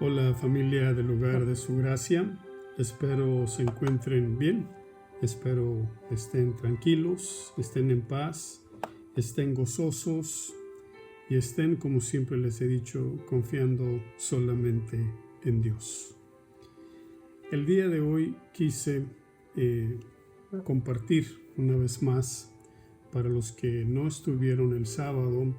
Hola familia del Hogar de Su Gracia, espero se encuentren bien, espero estén tranquilos, estén en paz, estén gozosos y estén, como siempre les he dicho, confiando solamente en Dios. El día de hoy quise compartir una vez más, para los que no estuvieron el sábado,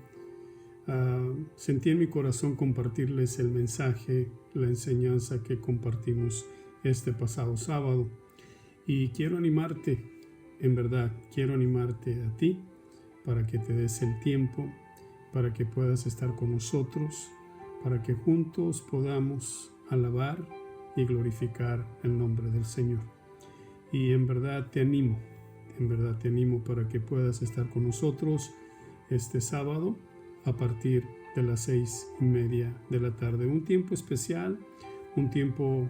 sentí en mi corazón compartirles el mensaje, la enseñanza que compartimos este pasado sábado. Y quiero animarte, en verdad, quiero animarte a ti para que te des el tiempo, para que puedas estar con nosotros, para que juntos podamos alabar y glorificar el nombre del Señor. Y en verdad te animo para que puedas estar con nosotros este sábado a partir de las 6:30 de la tarde. Un tiempo especial, un tiempo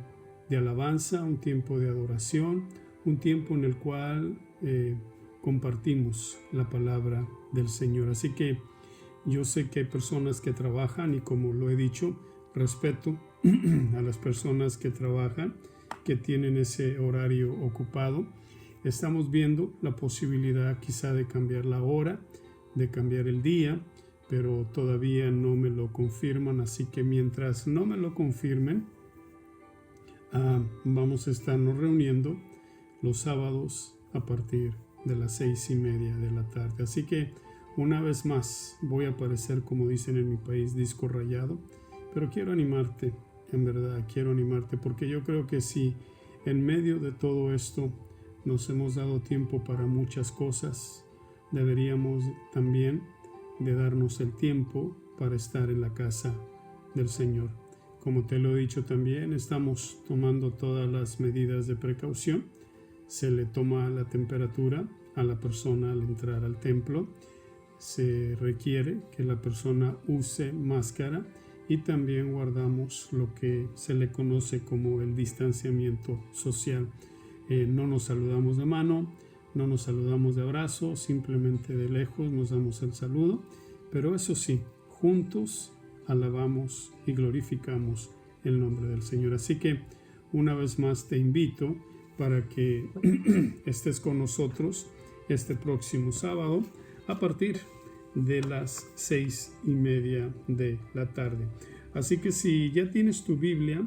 de alabanza, un tiempo de adoración, un tiempo en el cual compartimos la palabra del Señor. Así que yo sé que hay personas que trabajan y, como lo he dicho, respeto a las personas que trabajan, que tienen ese horario ocupado. Estamos viendo la posibilidad quizá de cambiar la hora, de cambiar el día, pero todavía no me lo confirman, así que mientras no me lo confirmen, vamos a estarnos reuniendo los sábados a partir de las 6:30 de la tarde. Así que una vez más voy a aparecer, como dicen en mi país, disco rayado, pero quiero animarte, en verdad quiero animarte, porque yo creo que si en medio de todo esto nos hemos dado tiempo para muchas cosas, deberíamos también de darnos el tiempo para estar en la casa del Señor. Como te lo he dicho también, estamos tomando todas las medidas de precaución. Se le toma la temperatura a la persona al entrar al templo. Se requiere que la persona use máscara y también guardamos lo que se le conoce como el distanciamiento social. No nos saludamos de mano, no nos saludamos de abrazo, simplemente de lejos nos damos el saludo, pero eso sí, juntos alabamos y glorificamos el nombre del Señor. Así que una vez más te invito para que estés con nosotros este próximo sábado a partir de las 6:30 de la tarde. Así que si ya tienes tu Biblia,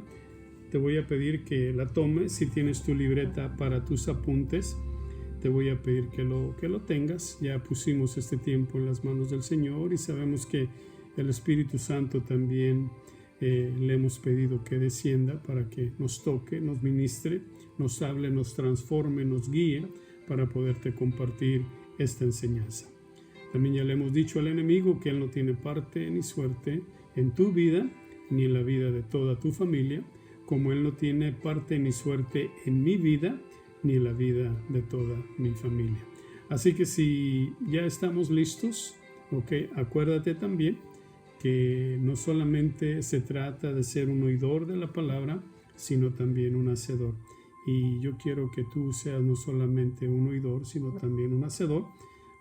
te voy a pedir que la tomes. Si tienes tu libreta para tus apuntes, te voy a pedir que lo tengas. Ya pusimos este tiempo en las manos del Señor y sabemos que el Espíritu Santo también le hemos pedido que descienda para que nos toque, nos ministre, nos hable, nos transforme, nos guíe para poderte compartir esta enseñanza. También ya le hemos dicho al enemigo que él no tiene parte ni suerte en tu vida ni en la vida de toda tu familia, como él no tiene parte ni suerte en mi vida ni en la vida de toda mi familia. Así que si ya estamos listos, acuérdate también que no solamente se trata de ser un oidor de la palabra, sino también un hacedor. Y yo quiero que tú seas no solamente un oidor, sino también un hacedor,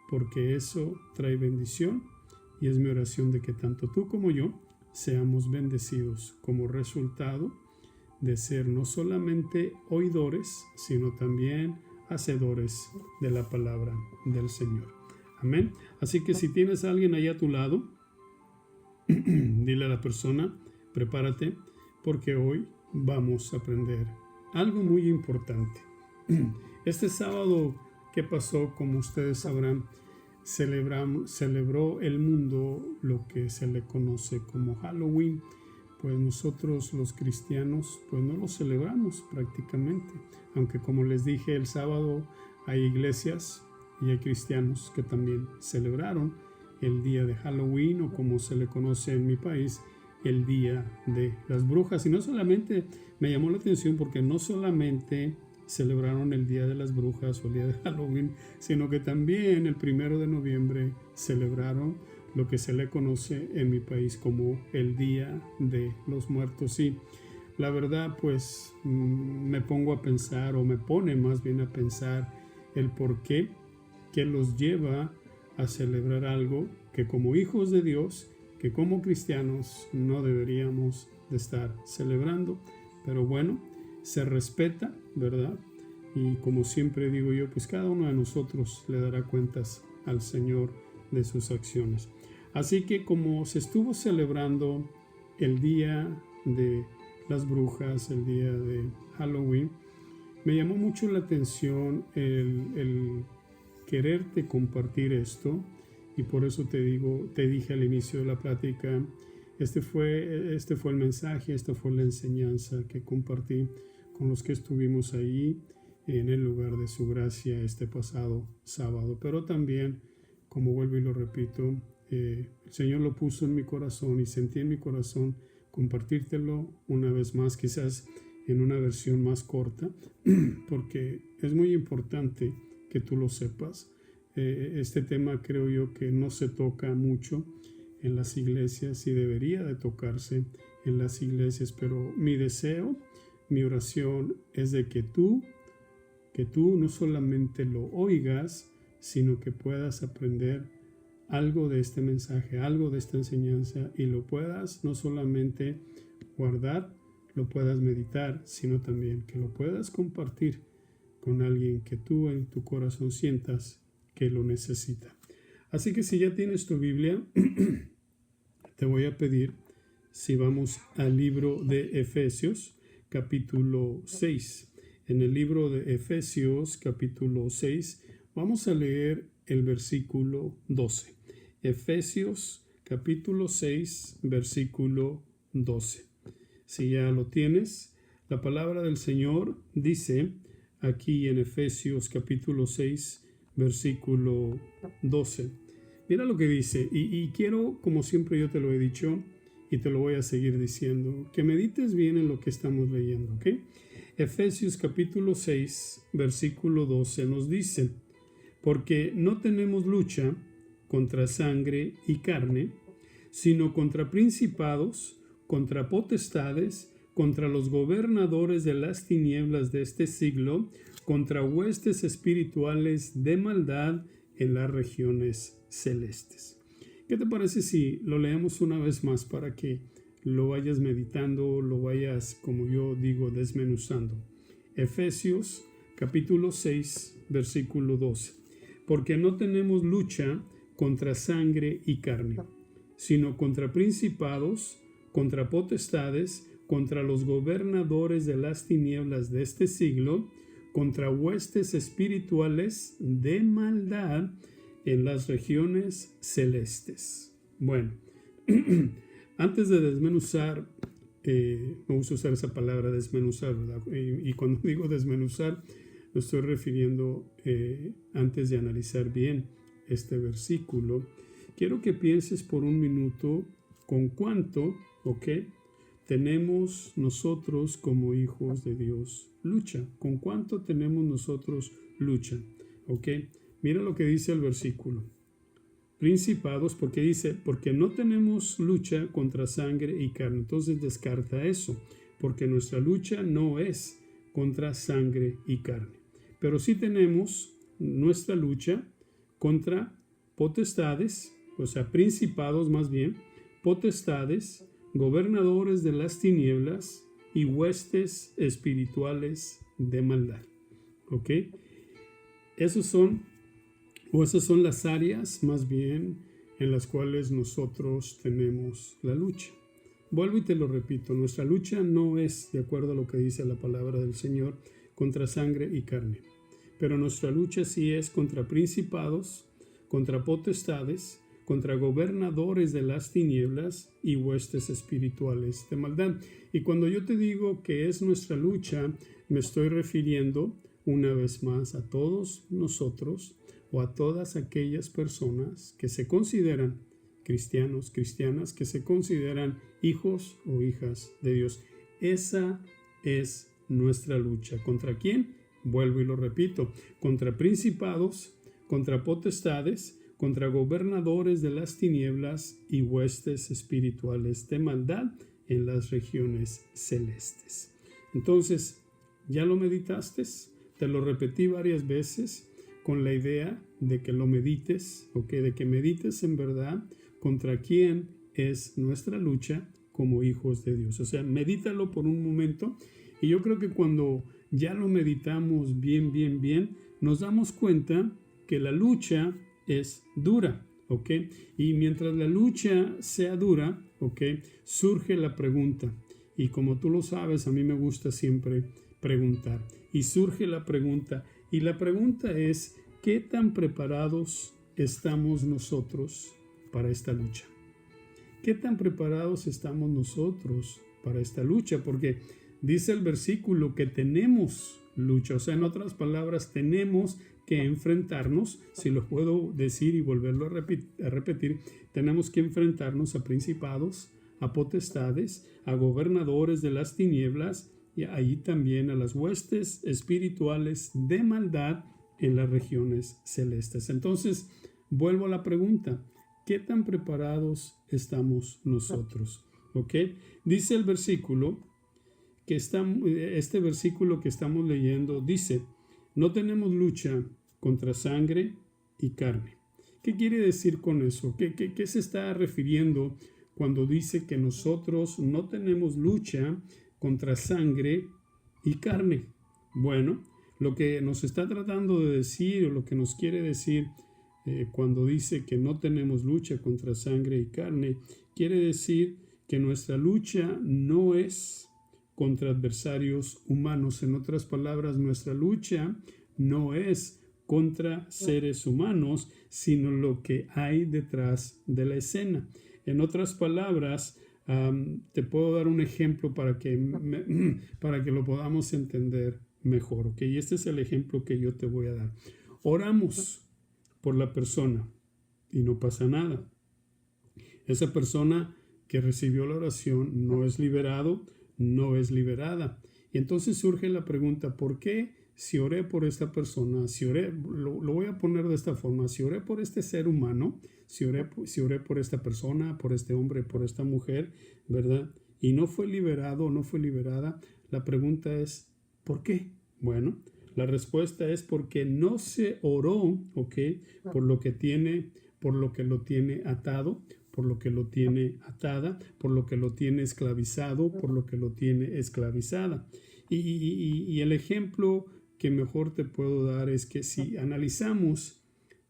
porque eso trae bendición, y es mi oración de que tanto tú como yo seamos bendecidos como resultado de ser no solamente oidores, sino también hacedores de la palabra del Señor. Amén. Así que si tienes a alguien ahí a tu lado, dile a la persona, prepárate, porque hoy vamos a aprender algo muy importante. Este sábado que pasó, como ustedes sabrán, celebró el mundo lo que se le conoce como Halloween. Pues nosotros los cristianos pues no lo celebramos prácticamente, aunque como les dije el sábado hay iglesias y hay cristianos que también celebraron el día de Halloween, o como se le conoce en mi país, el día de las brujas. Y no solamente, me llamó la atención porque no solamente celebraron el día de las brujas o el día de Halloween, sino que también el 1 de noviembre celebraron lo que se le conoce en mi país como el Día de los Muertos. Y la verdad, pues me pongo a pensar, o me pone más bien a pensar, el por qué que los lleva a celebrar algo que como hijos de Dios, que como cristianos no deberíamos de estar celebrando, pero bueno, se respeta, ¿verdad? Y como siempre digo yo, pues cada uno de nosotros le dará cuentas al Señor de sus acciones. Así que como se estuvo celebrando el día de las brujas, el día de Halloween, me llamó mucho la atención el quererte compartir esto, y por eso te dije al inicio de la plática, este fue el mensaje, esta fue la enseñanza que compartí con los que estuvimos ahí en el lugar de su gracia este pasado sábado. Pero también, como vuelvo y lo repito, el Señor lo puso en mi corazón y sentí en mi corazón compartírtelo una vez más, quizás en una versión más corta, porque es muy importante que tú lo sepas. Este tema creo yo que no se toca mucho en las iglesias y debería de tocarse en las iglesias, pero mi deseo, mi oración es de que tú no solamente lo oigas, sino que puedas aprender algo de este mensaje, algo de esta enseñanza, y lo puedas no solamente guardar, lo puedas meditar, sino también que lo puedas compartir con alguien que tú en tu corazón sientas que lo necesita. Así que si ya tienes tu Biblia, te voy a pedir si vamos al libro de Efesios, capítulo 6. En el libro de Efesios, capítulo 6, vamos a leer el versículo 12. Efesios, capítulo 6, versículo 12. Si ya lo tienes, la palabra del Señor dice aquí en Efesios, capítulo 6, versículo 12. Mira lo que dice, y quiero, como siempre yo te lo he dicho, y te lo voy a seguir diciendo, que medites bien en lo que estamos leyendo, ¿ok? Efesios capítulo 6, versículo 12 nos dice, porque no tenemos lucha contra sangre y carne, sino contra principados, contra potestades, contra los gobernadores de las tinieblas de este siglo, contra huestes espirituales de maldad en las regiones celestes. ¿Qué te parece si lo leemos una vez más para que lo vayas meditando, lo vayas, como yo digo, desmenuzando? Efesios capítulo 6, versículo 12. Porque no tenemos lucha contra sangre y carne, sino contra principados, contra potestades, contra los gobernadores de las tinieblas de este siglo, contra huestes espirituales de maldad en las regiones celestes. Bueno, antes de desmenuzar, me gusta usar esa palabra desmenuzar, ¿verdad? Y cuando digo desmenuzar, me estoy refiriendo antes de analizar bien este versículo. Quiero que pienses por un minuto con cuánto, ¿ok?, tenemos nosotros como hijos de Dios lucha. ¿Con cuánto tenemos nosotros lucha? ¿Ok? Mira lo que dice el versículo. Principados, porque dice, porque no tenemos lucha contra sangre y carne. Entonces descarta eso, porque nuestra lucha no es contra sangre y carne. Pero sí tenemos nuestra lucha contra potestades, o sea, principados más bien, potestades, gobernadores de las tinieblas y huestes espirituales de maldad. ¿Ok? Esas son las áreas más bien en las cuales nosotros tenemos la lucha. Vuelvo y te lo repito, nuestra lucha no es, de acuerdo a lo que dice la palabra del Señor, contra sangre y carne. Pero nuestra lucha sí es contra principados, contra potestades, contra gobernadores de las tinieblas y huestes espirituales de maldad. Y cuando yo te digo que es nuestra lucha, me estoy refiriendo una vez más a todos nosotros o a todas aquellas personas que se consideran cristianos, cristianas, que se consideran hijos o hijas de Dios. Esa es nuestra lucha. ¿Contra quién? Vuelvo y lo repito, contra principados, contra potestades, contra gobernadores de las tinieblas y huestes espirituales de maldad en las regiones celestes. Entonces, ¿ya lo meditaste? Te lo repetí varias veces con la idea de que lo medites, de que medites en verdad contra quién es nuestra lucha, como hijos de Dios. O sea, medítalo por un momento y yo creo que cuando ya lo meditamos bien, nos damos cuenta que la lucha es dura, ¿ok? Y mientras la lucha sea dura, ¿ok? Surge la pregunta. Y como tú lo sabes, a mí me gusta siempre preguntar. Y surge la pregunta. Y la pregunta es, ¿qué tan preparados estamos nosotros para esta lucha? ¿Qué tan preparados estamos nosotros para esta lucha? Porque dice el versículo que tenemos lucha. O sea, en otras palabras, tenemos que enfrentarnos, si lo puedo decir y volverlo a repetir, tenemos que enfrentarnos a principados, a potestades, a gobernadores de las tinieblas y ahí también a las huestes espirituales de maldad en las regiones celestes. Entonces, vuelvo a la pregunta, ¿qué tan preparados estamos nosotros? ¿Ok? Dice el versículo, este versículo que estamos leyendo, dice, no tenemos lucha contra sangre y carne. ¿Qué quiere decir con eso? ¿Qué se está refiriendo cuando dice que nosotros no tenemos lucha contra sangre y carne? Bueno, lo que nos está tratando de decir o lo que nos quiere decir cuando dice que no tenemos lucha contra sangre y carne, quiere decir que nuestra lucha no es contra adversarios humanos. En otras palabras, nuestra lucha no es contra seres humanos, sino lo que hay detrás de la escena. En otras palabras, te puedo dar un ejemplo para que lo podamos entender mejor, ¿ok? Y este es el ejemplo que yo te voy a dar. Oramos por la persona y no pasa nada. Esa persona que recibió la oración no es liberado, no es liberada. Y entonces surge la pregunta, ¿por qué si oré por esta persona, lo voy a poner de esta forma, si oré por este ser humano, si oré por esta persona, por este hombre, por esta mujer, ¿verdad? Y no fue liberado o no fue liberada, la pregunta es, ¿por qué? Bueno, la respuesta es porque no se oró, ¿ok? Por lo que lo tiene atado, por lo que lo tiene atada, por lo que lo tiene esclavizado, por lo que lo tiene esclavizada. Y el ejemplo que mejor te puedo dar es que si analizamos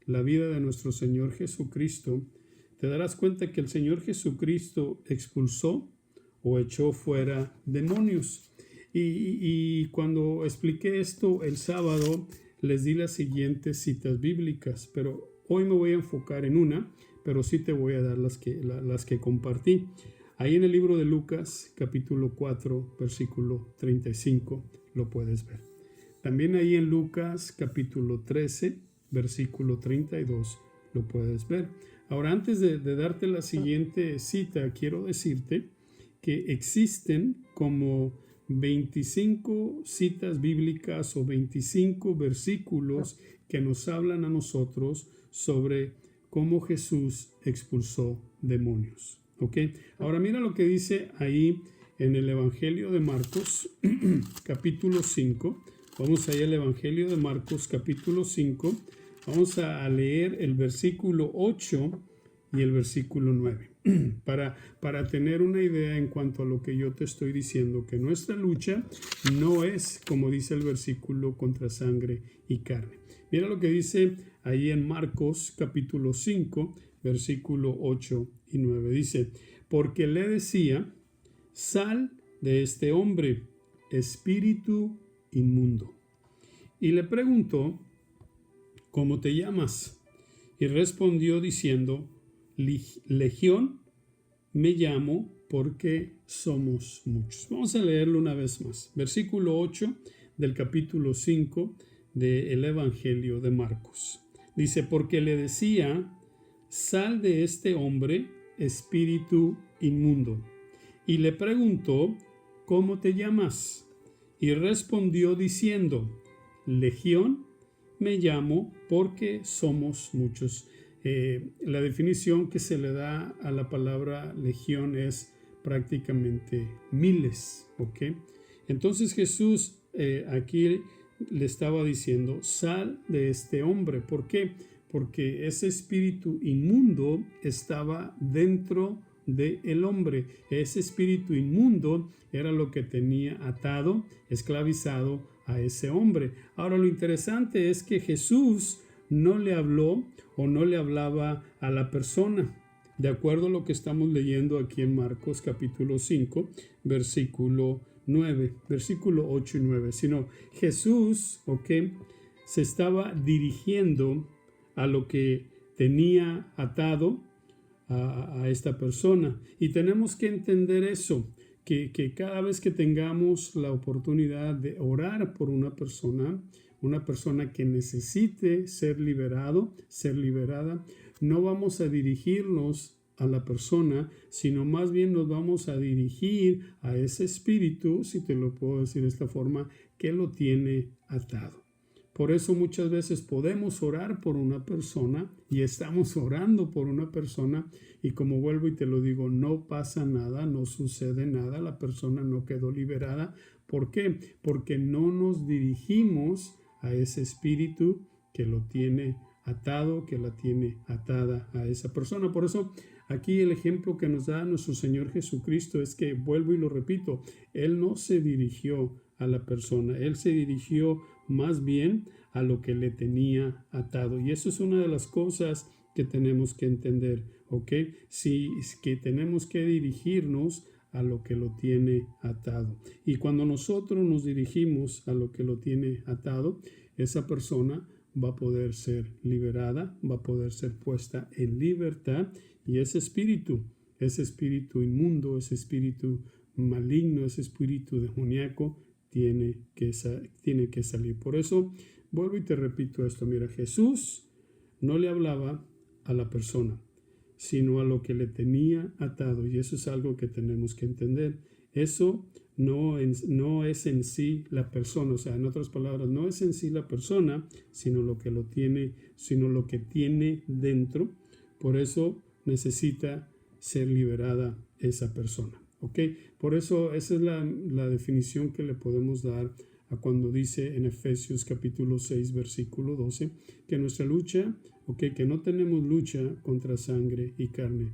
la vida de nuestro Señor Jesucristo, te darás cuenta que el Señor Jesucristo expulsó o echó fuera demonios. Y cuando expliqué esto el sábado, les di las siguientes citas bíblicas, pero hoy me voy a enfocar en una, pero sí te voy a dar las que compartí. Ahí en el libro de Lucas, capítulo 4, versículo 35, lo puedes ver. También ahí en Lucas, capítulo 13, versículo 32, lo puedes ver. Ahora, antes de darte la siguiente cita, quiero decirte que existen como 25 citas bíblicas o 25 versículos que nos hablan a nosotros sobre cómo Jesús expulsó demonios. ¿Ok? Ahora mira lo que dice ahí en el Evangelio de Marcos, capítulo 5. Vamos ahí al Evangelio de Marcos, capítulo 5. Vamos a leer el versículo 8 y el versículo 9. Para tener una idea en cuanto a lo que yo te estoy diciendo, que nuestra lucha no es, como dice el versículo, contra sangre y carne. Mira lo que dice ahí en Marcos capítulo 5, versículo 8 y 9. Dice, porque le decía, sal de este hombre, espíritu inmundo. Y le preguntó, ¿cómo te llamas? Y respondió diciendo, Legión, me llamo porque somos muchos. Vamos a leerlo una vez más. Versículo 8 del capítulo 5 del Evangelio de Marcos. Dice, porque le decía, sal de este hombre, espíritu inmundo. Y le preguntó, ¿cómo te llamas? Y respondió diciendo, Legión, me llamo porque somos muchos. La definición que se le da a la palabra legión es prácticamente miles, ¿ok? Entonces Jesús aquí le estaba diciendo, sal de este hombre. ¿Por qué? Porque ese espíritu inmundo estaba dentro del hombre. Ese espíritu inmundo era lo que tenía atado, esclavizado a ese hombre. Ahora lo interesante es que Jesús no le habló o no le hablaba a la persona. De acuerdo a lo que estamos leyendo aquí en Marcos capítulo 5, versículo 9, versículo 8 y 9, sino Jesús, se estaba dirigiendo a lo que tenía atado a esta persona. Y tenemos que entender eso, que cada vez que tengamos la oportunidad de orar por una persona que necesite ser liberado, ser liberada, no vamos a dirigirnos a la persona, sino más bien nos vamos a dirigir a ese espíritu, si te lo puedo decir de esta forma, que lo tiene atado. Por eso muchas veces podemos orar por una persona y estamos orando por una persona y como vuelvo y te lo digo, no pasa nada, no sucede nada, la persona no quedó liberada. ¿Por qué? Porque no nos dirigimos a ese espíritu que lo tiene atado, que la tiene atada a esa persona. Por eso aquí el ejemplo que nos da nuestro Señor Jesucristo es que, vuelvo y lo repito, Él no se dirigió a la persona, Él se dirigió más bien a lo que le tenía atado. Y eso es una de las cosas que tenemos que entender, Sí, es que tenemos que dirigirnos a lo que lo tiene atado. Y cuando nosotros nos dirigimos a lo que lo tiene atado, esa persona va a poder ser liberada, va a poder ser puesta en libertad y ese espíritu inmundo, ese espíritu maligno, ese espíritu demoníaco tiene que salir. Por eso, vuelvo y te repito esto. Mira, Jesús no le hablaba a la persona, sino a lo que le tenía atado. Y eso es algo que tenemos que entender. Eso no es en sí la persona. O sea, en otras palabras, no es en sí la persona, sino lo que tiene dentro. Por eso necesita ser liberada esa persona. Por eso esa es la definición que le podemos dar a cuando dice en Efesios capítulo 6 versículo 12 que nuestra lucha, que no tenemos lucha contra sangre y carne,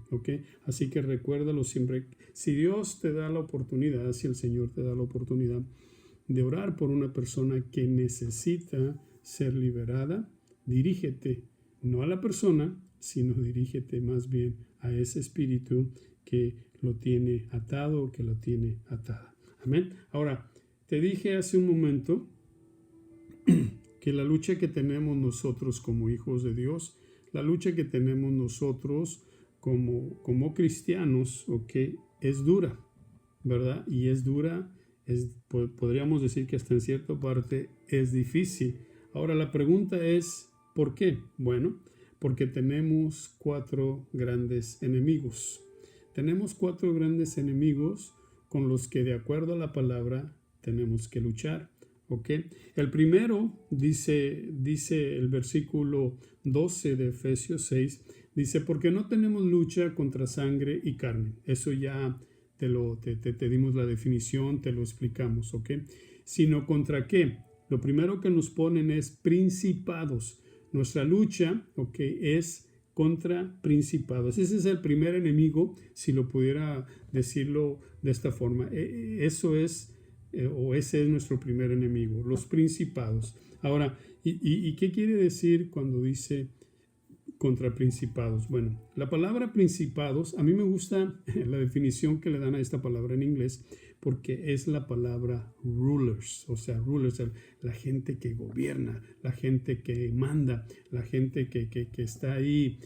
así que recuérdalo siempre. Si Dios te da la oportunidad, si el Señor te da la oportunidad de orar por una persona que necesita ser liberada, dirígete no a la persona, sino dirígete más bien a ese espíritu que lo tiene atado o que lo tiene atada. Amén. Ahora, te dije hace un momento que la lucha que tenemos nosotros como hijos de Dios, la lucha que tenemos nosotros como cristianos, es dura, ¿verdad? Y es dura, podríamos decir que hasta en cierta parte es difícil. Ahora la pregunta es, ¿por qué? Bueno, porque tenemos 4 grandes enemigos. Tenemos 4 grandes enemigos con los que, de acuerdo a la palabra, tenemos que luchar. El primero, dice el versículo 12 de Efesios 6, dice, porque no tenemos lucha contra sangre y carne. Eso ya te dimos la definición, te lo explicamos, Sino contra qué. Lo primero que nos ponen es principados. Nuestra lucha, es contra principados. Ese es el primer enemigo, si lo pudiera decirlo de esta forma. Ese es nuestro primer enemigo, los principados. Ahora, ¿y qué quiere decir cuando dice contra principados? Bueno, la palabra principados, a mí me gusta la definición que le dan a esta palabra en inglés, porque es la palabra rulers, o sea, rulers, la gente que gobierna, la gente que manda, la gente que está ahí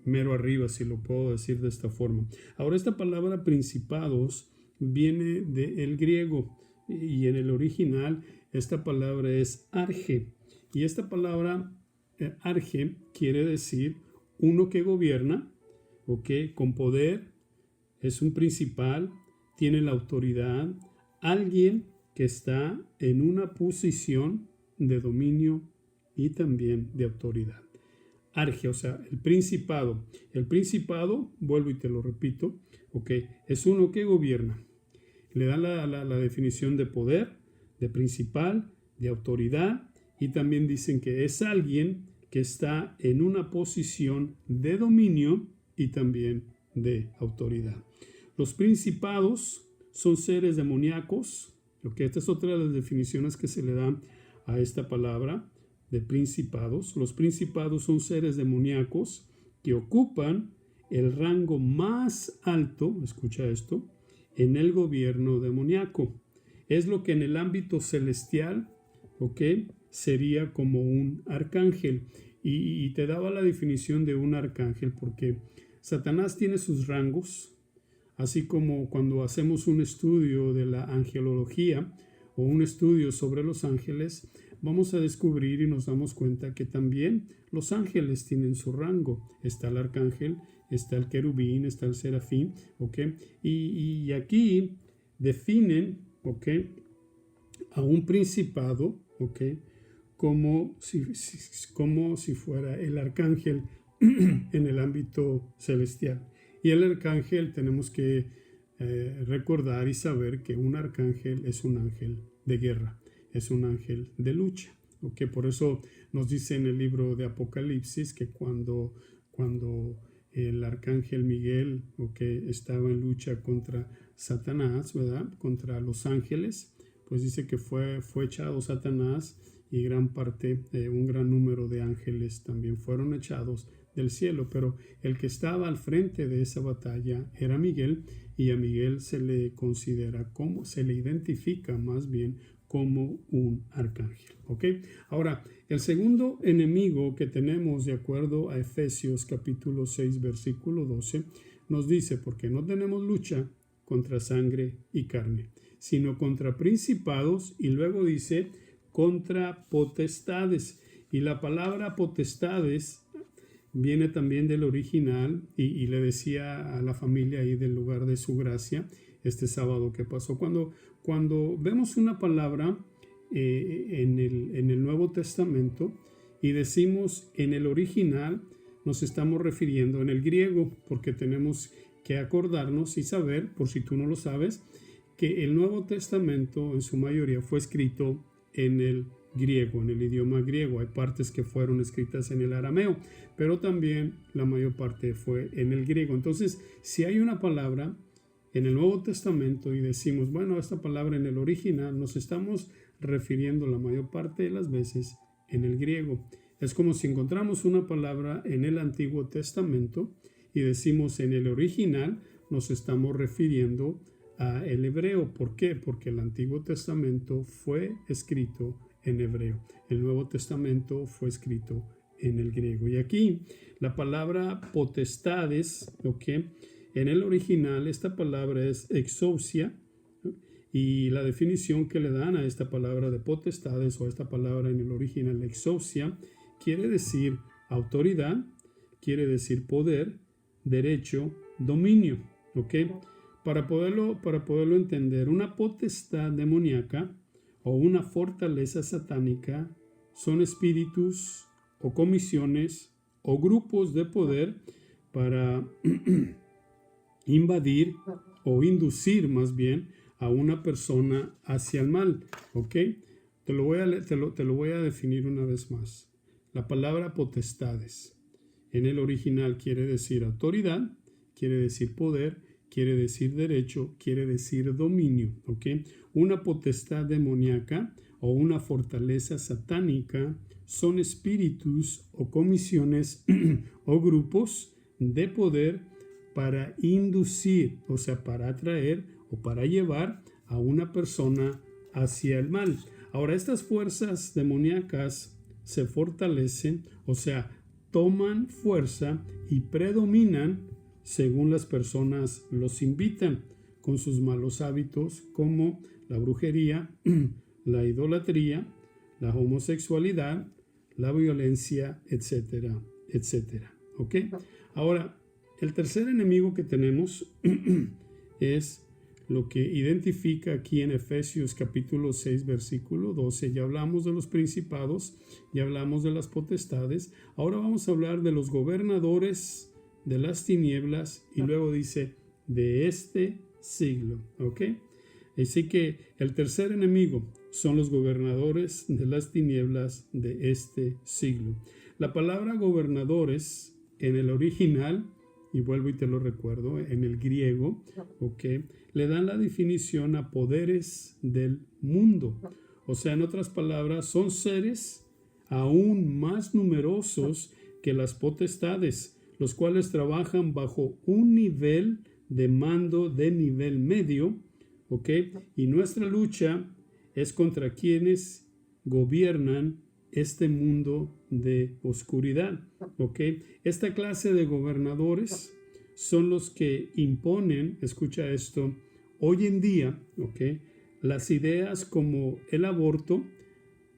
mero arriba, si lo puedo decir de esta forma. Ahora, esta palabra principados viene del griego y en el original esta palabra es arge, y esta palabra arge quiere decir uno que gobierna, con poder, es un principal, tiene la autoridad, alguien que está en una posición de dominio y también de autoridad. Arge, o sea, el principado. El principado, vuelvo y te lo repito, es uno que gobierna. Le dan la definición de poder, de principal, de autoridad, y también dicen que es alguien que está en una posición de dominio y también de autoridad. Los principados son seres demoníacos. Esta es otra de las definiciones que se le dan a esta palabra de principados. Los principados son seres demoníacos que ocupan el rango más alto, escucha esto, en el gobierno demoníaco. Es lo que en el ámbito celestial, sería como un arcángel. Y te daba la definición de un arcángel porque Satanás tiene sus rangos, así como cuando hacemos un estudio de la angelología o un estudio sobre los ángeles, vamos a descubrir y nos damos cuenta que también los ángeles tienen su rango. Está el arcángel, está el querubín, está el serafín, y aquí definen, a un principado, como si fuera el arcángel en el ámbito celestial. Y el arcángel tenemos que recordar y saber que un arcángel es un ángel de guerra, es un ángel de lucha. Por eso nos dice en el libro de Apocalipsis que cuando el arcángel Miguel estaba en lucha contra Satanás, ¿verdad? Contra los ángeles, pues dice que fue echado Satanás y un gran número de ángeles también fueron echados del cielo, pero el que estaba al frente de esa batalla era Miguel, y a Miguel se le identifica más bien como un arcángel. Ahora, el segundo enemigo que tenemos, de acuerdo a Efesios capítulo 6 versículo 12, nos dice: porque no tenemos lucha contra sangre y carne, sino contra principados, y luego dice contra potestades. Y la palabra potestades viene también del original, y le decía a la familia ahí del lugar de su gracia este sábado que pasó, cuando vemos una palabra en el Nuevo Testamento y decimos en el original, nos estamos refiriendo en el griego, porque tenemos que acordarnos y saber, por si tú no lo sabes, que el Nuevo Testamento en su mayoría fue escrito en el griego, en el idioma griego. Hay partes que fueron escritas en el arameo, pero también la mayor parte fue en el griego. Entonces, si hay una palabra en el Nuevo Testamento y decimos, bueno, esta palabra en el original, nos estamos refiriendo la mayor parte de las veces en el griego. Es como si encontramos una palabra en el Antiguo Testamento y decimos en el original, nos estamos refiriendo a el hebreo. ¿Por qué? Porque el Antiguo Testamento fue escrito en hebreo. El Nuevo Testamento fue escrito en el griego. Y aquí la palabra potestades, en el original esta palabra es exousia, y la definición que le dan a esta palabra de potestades, o a esta palabra en el original exousia, quiere decir autoridad, quiere decir poder, derecho, dominio. Para poderlo entender, una potestad demoníaca o una fortaleza satánica son espíritus o comisiones o grupos de poder para invadir o inducir más bien a una persona hacia el mal. Te lo voy a definir una vez más. La palabra potestades en el original quiere decir autoridad, quiere decir poder, quiere decir derecho, quiere decir dominio. Una potestad demoníaca o una fortaleza satánica son espíritus o comisiones o grupos de poder para inducir, o sea, para atraer o para llevar a una persona hacia el mal. Ahora, estas fuerzas demoníacas se fortalecen, o sea, toman fuerza y predominan según las personas los invitan, con sus malos hábitos como la brujería, la idolatría, la homosexualidad, la violencia, etcétera, etcétera. Ahora, el tercer enemigo que tenemos es lo que identifica aquí en Efesios capítulo 6 versículo 12. Ya hablamos de los principados, ya hablamos de las potestades. Ahora vamos a hablar de los gobernadores de las tinieblas, y luego dice de este siglo. Así que el tercer enemigo son los gobernadores de las tinieblas de este siglo. La palabra gobernadores en el original y vuelvo y te lo recuerdo, en el griego, ¿ok? Le dan la definición a poderes del mundo. O sea, en otras palabras, son seres aún más numerosos que las potestades, los cuales trabajan bajo un nivel de mando de nivel medio, ¿ok? Y nuestra lucha es contra quienes gobiernan este mundo de oscuridad, ¿ok? Esta clase de gobernadores son los que imponen, escucha esto, hoy en día, ¿ok? Las ideas como el aborto,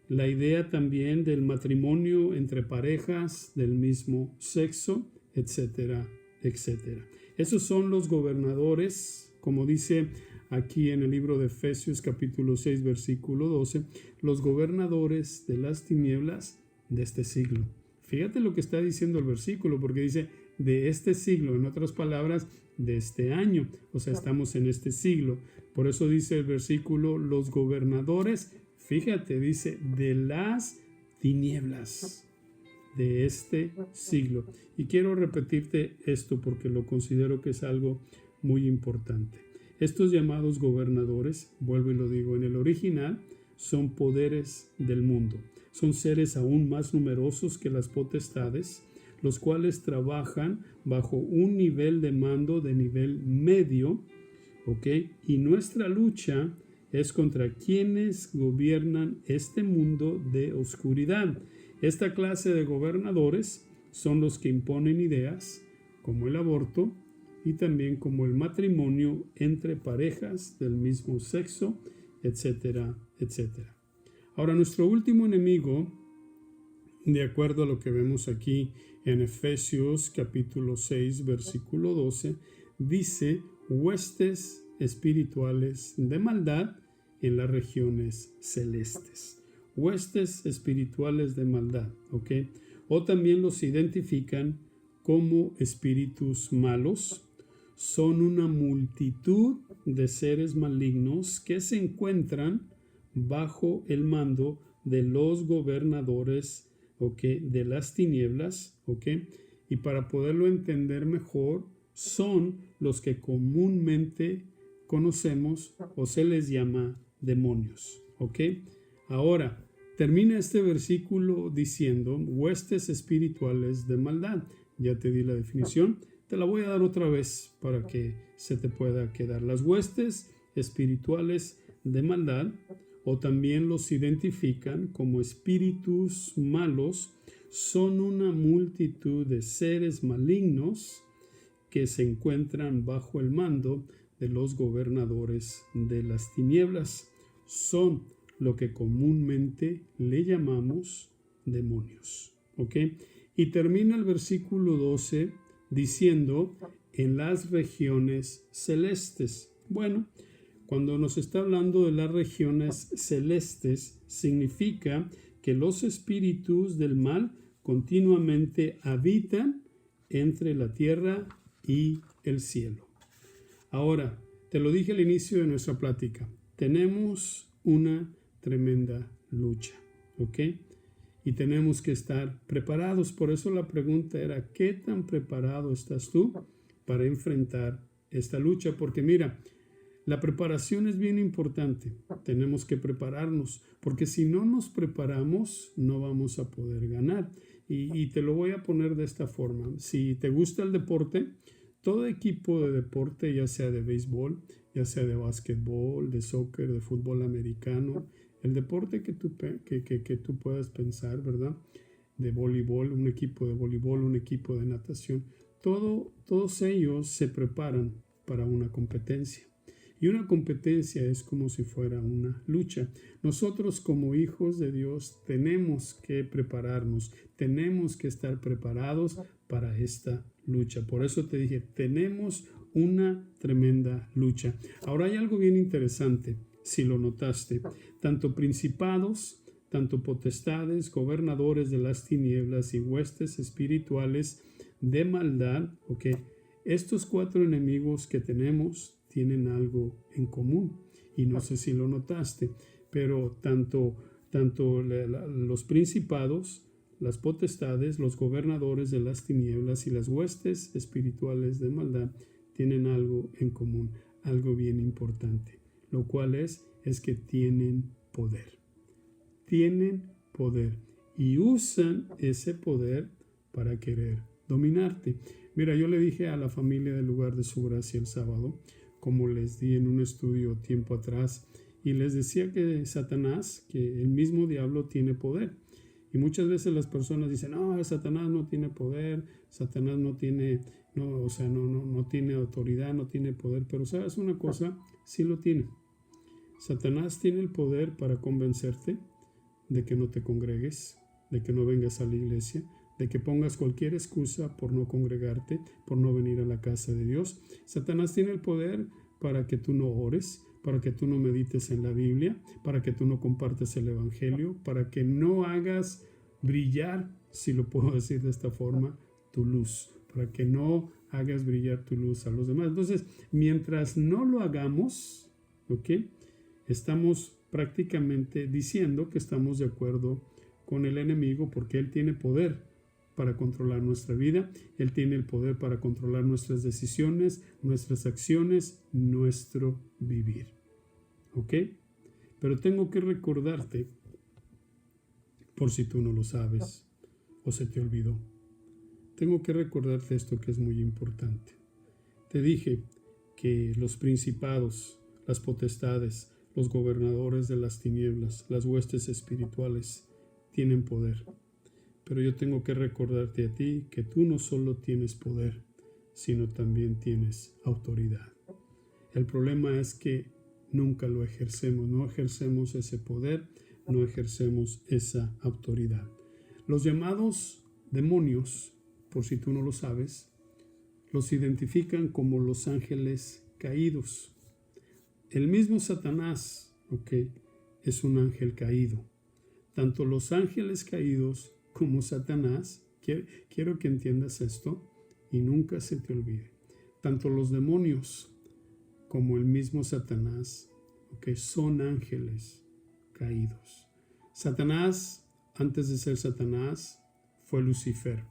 la idea también del matrimonio entre parejas del mismo sexo, etcétera, etcétera. Esos son los gobernadores, como dice aquí en el libro de Efesios capítulo 6 versículo 12, los gobernadores de las tinieblas de este siglo. Fíjate lo que está diciendo el versículo, porque dice de este siglo, en otras palabras, de este año, o sea, estamos en este siglo. Por eso dice el versículo, los gobernadores, fíjate, dice, de las tinieblas de este siglo. Y quiero repetirte esto porque lo considero que es algo muy importante. Estos llamados gobernadores, vuelvo y lo digo, en el original, son poderes del mundo. Son seres aún más numerosos que las potestades, los cuales trabajan bajo un nivel de mando de nivel medio, ¿ok? Y nuestra lucha es contra quienes gobiernan este mundo de oscuridad. Esta clase de gobernadores son los que imponen ideas como el aborto y también como el matrimonio entre parejas del mismo sexo, etcétera, etcétera. Ahora, nuestro último enemigo, de acuerdo a lo que vemos aquí en Efesios capítulo 6, versículo 12, dice huestes espirituales de maldad en las regiones celestes. Huestes espirituales de maldad, ¿ok? O también los identifican como espíritus malos. Son una multitud de seres malignos que se encuentran bajo el mando de los gobernadores, ¿ok? De las tinieblas, ¿ok? Y para poderlo entender mejor, son los que comúnmente conocemos o se les llama demonios, ¿ok? Ahora, termina este versículo diciendo huestes espirituales de maldad. Ya te di la definición, te la voy a dar otra vez para que se te pueda quedar. Las huestes espirituales de maldad, o también los identifican como espíritus malos, son una multitud de seres malignos que se encuentran bajo el mando de los gobernadores de las tinieblas. Son lo que comúnmente le llamamos demonios, ¿ok? Y termina el versículo 12 diciendo en las regiones celestes. Bueno, cuando nos está hablando de las regiones celestes, significa que los espíritus del mal continuamente habitan entre la tierra y el cielo. Ahora, te lo dije al inicio de nuestra plática, tenemos una tremenda lucha, ¿ok? Y tenemos que estar preparados. Por eso la pregunta era, ¿qué tan preparado estás tú para enfrentar esta lucha? Porque mira, la preparación es bien importante. Tenemos que prepararnos, porque si no nos preparamos, no vamos a poder ganar. Y te lo voy a poner de esta forma. Si te gusta el deporte, todo equipo de deporte, ya sea de béisbol, ya sea de básquetbol, de soccer, de fútbol americano, el deporte que tú puedas pensar, ¿verdad? De voleibol, un equipo de voleibol, un equipo de natación, todos ellos se preparan para una competencia. Y una competencia es como si fuera una lucha. Nosotros como hijos de Dios tenemos que prepararnos, tenemos que estar preparados para esta lucha. Por eso te dije, tenemos una tremenda lucha. Ahora hay algo bien interesante, si lo notaste. Tanto principados, tanto potestades, gobernadores de las tinieblas y huestes espirituales de maldad, ¿ok? Estos 4 enemigos que tenemos tienen algo en común. Y no sé si lo notaste, pero tanto los principados, las potestades, los gobernadores de las tinieblas y las huestes espirituales de maldad tienen algo en común, algo bien importante, lo cual es que tienen poder. Tienen poder y usan ese poder para querer dominarte. Mira, yo le dije a la familia del Lugar de Su Gracia el sábado, como les di en un estudio tiempo atrás, y les decía que Satanás, que el mismo diablo tiene poder. Y muchas veces las personas dicen, no, Satanás no tiene poder, Satanás no tiene autoridad, no tiene poder. Pero ¿sabes una cosa? Sí lo tiene. Satanás tiene el poder para convencerte de que no te congregues, de que no vengas a la iglesia, de que pongas cualquier excusa por no congregarte, por no venir a la casa de Dios. Satanás tiene el poder para que tú no ores, para que tú no medites en la Biblia, para que tú no compartes el Evangelio, para que no hagas brillar, si lo puedo decir de esta forma, tu luz, para que no hagas brillar tu luz a los demás. Entonces, mientras no lo hagamos, ¿ok?, estamos prácticamente diciendo que estamos de acuerdo con el enemigo, porque él tiene poder para controlar nuestra vida, él tiene el poder para controlar nuestras decisiones, nuestras acciones, nuestro vivir. ¿Ok? Pero tengo que recordarte, por si tú no lo sabes o se te olvidó, tengo que recordarte esto que es muy importante. Te dije que los principados, las potestades, los gobernadores de las tinieblas, las huestes espirituales tienen poder. Pero yo tengo que recordarte a ti que tú no solo tienes poder, sino también tienes autoridad. El problema es que nunca lo ejercemos, no ejercemos ese poder, no ejercemos esa autoridad. Los llamados demonios, por si tú no lo sabes, los identifican como los ángeles caídos. El mismo Satanás, es un ángel caído. Tanto los ángeles caídos como Satanás, quiero que entiendas esto y nunca se te olvide. Tanto los demonios como el mismo Satanás, son ángeles caídos. Satanás, antes de ser Satanás, fue Lucifer.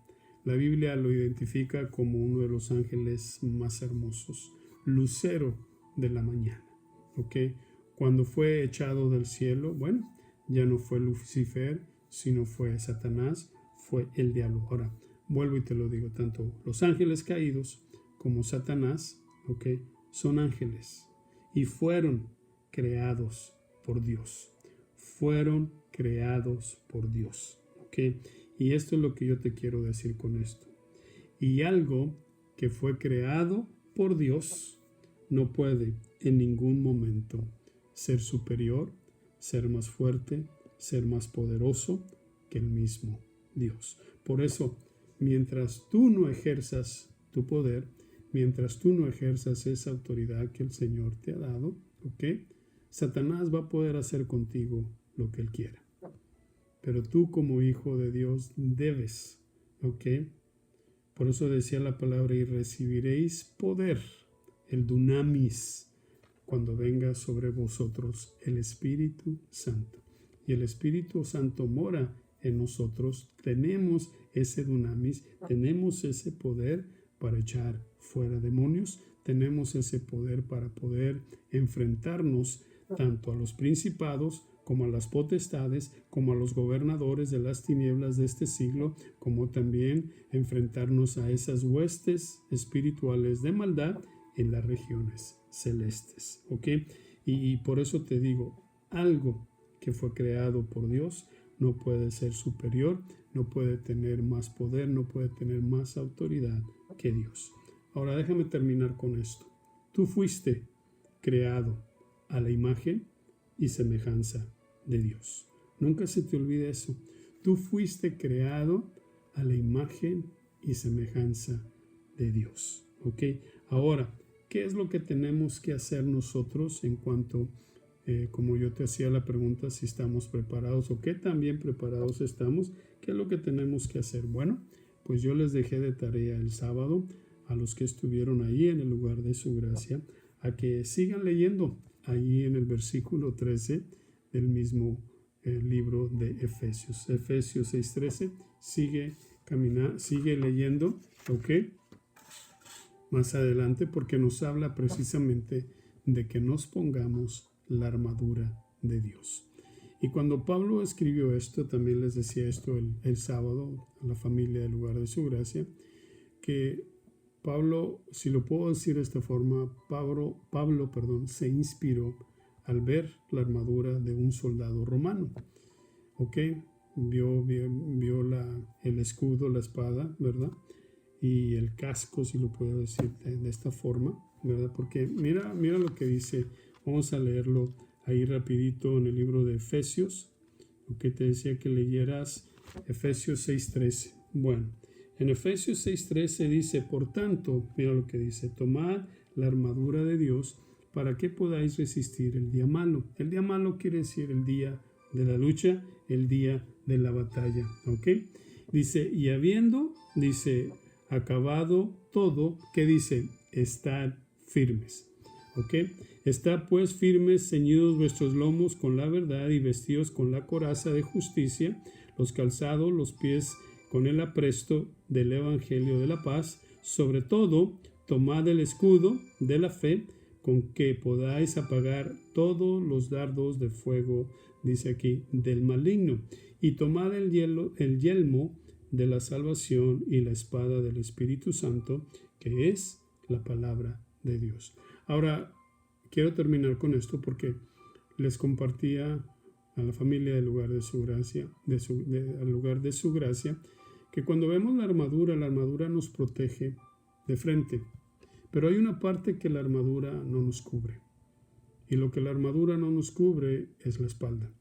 La Biblia lo identifica como uno de los ángeles más hermosos, lucero de la mañana. Cuando fue echado del cielo, ya no fue Lucifer, sino fue Satanás, fue el diablo. Ahora, vuelvo y te lo digo, tanto los ángeles caídos como Satanás, son ángeles y fueron creados por Dios. Fueron creados por Dios. Y esto es lo que yo te quiero decir con esto. Y algo que fue creado por Dios no puede en ningún momento ser superior, ser más fuerte, ser más poderoso que el mismo Dios. Por eso, mientras tú no ejerzas tu poder, mientras tú no ejerzas esa autoridad que el Señor te ha dado, Satanás va a poder hacer contigo lo que él quiera. Pero tú como hijo de Dios debes, Por eso decía la palabra, y recibiréis poder, el dunamis, cuando venga sobre vosotros el Espíritu Santo. Y el Espíritu Santo mora en nosotros. Tenemos ese dunamis, tenemos ese poder para echar fuera demonios, tenemos ese poder para poder enfrentarnos tanto a los principados como a las potestades, como a los gobernadores de las tinieblas de este siglo, como también enfrentarnos a esas huestes espirituales de maldad en las regiones celestes. Y por eso te digo, algo que fue creado por Dios no puede ser superior, no puede tener más poder, no puede tener más autoridad que Dios. Ahora déjame terminar con esto. Tú fuiste creado a la imagen y semejanza de Dios. Nunca se te olvide eso. Tú fuiste creado a la imagen y semejanza de Dios. Ahora, ¿qué es lo que tenemos que hacer nosotros en cuanto, como yo te hacía la pregunta, si estamos preparados o qué tan bien preparados estamos? ¿Qué es lo que tenemos que hacer? Bueno, pues yo les dejé de tarea el sábado a los que estuvieron ahí en el Lugar de Su Gracia, a que sigan leyendo ahí en el versículo 13 del mismo el libro de Efesios. Efesios 6:13, sigue leyendo, ¿ok? Más adelante, porque nos habla precisamente de que nos pongamos la armadura de Dios. Y cuando Pablo escribió esto, también les decía esto el sábado a la familia del lugar de su gracia, que Pablo, si lo puedo decir de esta forma, Pablo, se inspiró al ver la armadura de un soldado romano. ¿Ok? Vio el escudo, la espada, ¿verdad? Y el casco, si lo puedo decir de esta forma, ¿verdad? Porque mira lo que dice. Vamos a leerlo ahí rapidito en el libro de Efesios. ¿Ok? Te decía que leyeras Efesios 6:13. Bueno, en Efesios 6:13 dice, por tanto, mira lo que dice, tomad la armadura de Dios para que podáis resistir el día malo. El día malo quiere decir el día de la lucha, el día de la batalla, ¿ok? Dice, y habiendo, acabado todo, ¿qué dice? Estad firmes, ¿ok? Estad pues firmes, ceñidos vuestros lomos con la verdad y vestidos con la coraza de justicia, los calzados, los pies con el apresto del evangelio de la paz, sobre todo, tomad el escudo de la fe, con que podáis apagar todos los dardos de fuego, dice aquí, del maligno, y tomad el yelmo de la salvación y la espada del Espíritu Santo, que es la palabra de Dios. Ahora, quiero terminar con esto porque les compartía a la familia del lugar de su gracia, al lugar de su gracia, que cuando vemos la armadura nos protege de frente. Pero hay una parte que la armadura no nos cubre. Y lo que la armadura no nos cubre es la espalda.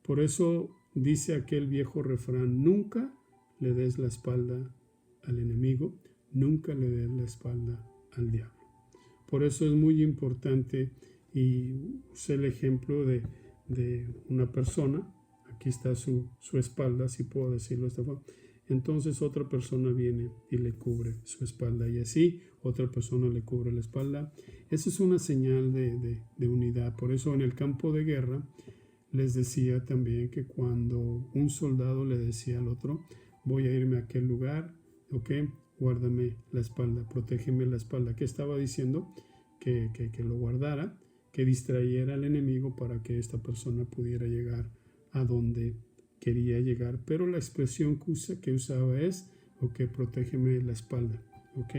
Por eso dice aquel viejo refrán, nunca le des la espalda al enemigo, nunca le des la espalda al diablo. Por eso es muy importante, y usé el ejemplo de una persona, aquí está su espalda, si puedo decirlo de esta forma. Entonces otra persona viene y le cubre su espalda y así otra persona le cubre la espalda. Esa es una señal de unidad. Por eso en el campo de guerra les decía también que cuando un soldado le decía al otro, voy a irme a aquel lugar, ok, guárdame la espalda, protégeme la espalda. ¿Qué estaba diciendo? Que lo guardara, que distrayera al enemigo para que esta persona pudiera llegar a donde quería llegar, pero la expresión que usaba es, ok, protégeme la espalda, ok,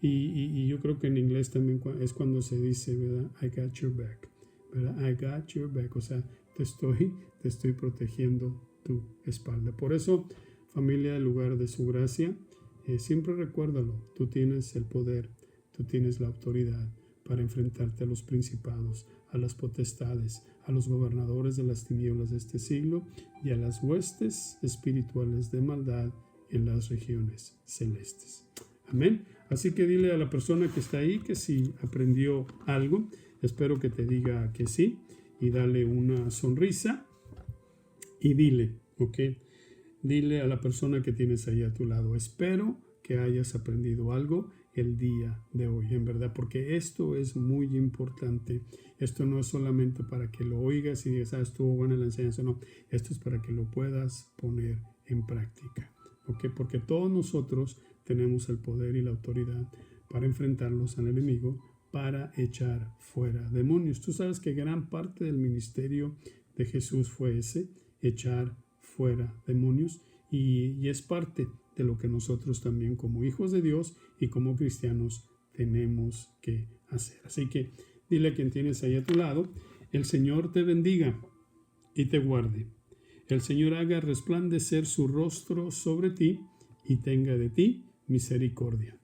y yo creo que en inglés también es cuando se dice, ¿verdad? I got your back, ¿verdad? I got your back, o sea, te estoy protegiendo tu espalda. Por eso, familia del lugar de su gracia, siempre recuérdalo, tú tienes el poder, tú tienes la autoridad para enfrentarte a los principados, a las potestades, a los gobernadores de las tinieblas de este siglo y a las huestes espirituales de maldad en las regiones celestes. Amén. Así que dile a la persona que está ahí que si aprendió algo, espero que te diga que sí, y dale una sonrisa y dile, ¿ok? Dile a la persona que tienes ahí a tu lado, espero que hayas aprendido algo el día de hoy, en verdad, porque esto es muy importante. Esto no es solamente para que lo oigas y digas, estuvo buena la enseñanza, no, esto es para que lo puedas poner en práctica, ¿ok? Porque todos nosotros tenemos el poder y la autoridad para enfrentarnos al enemigo, para echar fuera demonios. Tú sabes que gran parte del ministerio de Jesús fue ese, echar fuera demonios, y es parte de lo que nosotros también como hijos de Dios y como cristianos tenemos que hacer. Así que dile a quien tienes ahí a tu lado, el Señor te bendiga y te guarde. El Señor haga resplandecer su rostro sobre ti y tenga de ti misericordia.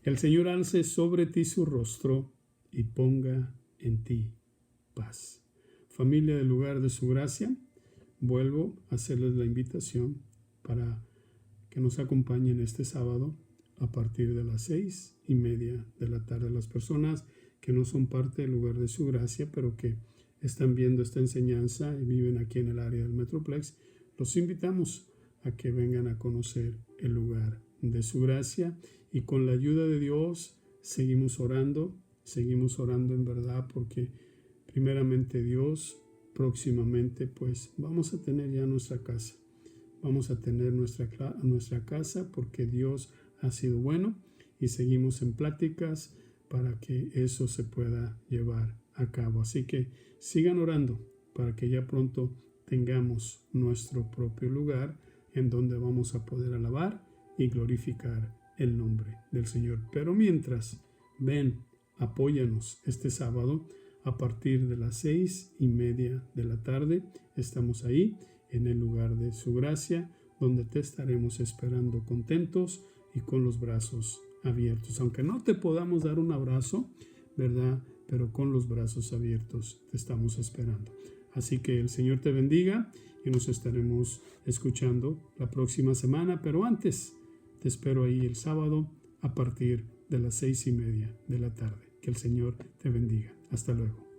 El Señor alce sobre ti su rostro y ponga en ti paz. Familia del lugar de su gracia, vuelvo a hacerles la invitación para que nos acompañen este sábado a partir de las 6:30 de la tarde. Las personas que no son parte del lugar de su gracia, pero que están viendo esta enseñanza y viven aquí en el área del Metroplex, los invitamos a que vengan a conocer el lugar de su gracia, y con la ayuda de Dios seguimos orando en verdad, porque primeramente Dios próximamente pues vamos a tener ya nuestra casa. Vamos a tener nuestra casa porque Dios ha sido bueno y seguimos en pláticas para que eso se pueda llevar a cabo. Así que sigan orando para que ya pronto tengamos nuestro propio lugar en donde vamos a poder alabar y glorificar el nombre del Señor. Pero mientras, ven, apóyanos este sábado a partir de las 6:30 de la tarde. Estamos ahí en el lugar de su gracia, donde te estaremos esperando contentos y con los brazos abiertos. Aunque no te podamos dar un abrazo, ¿verdad? Pero con los brazos abiertos te estamos esperando. Así que el Señor te bendiga y nos estaremos escuchando la próxima semana. Pero antes, te espero ahí el sábado a partir de las 6:30 de la tarde. Que el Señor te bendiga. Hasta luego.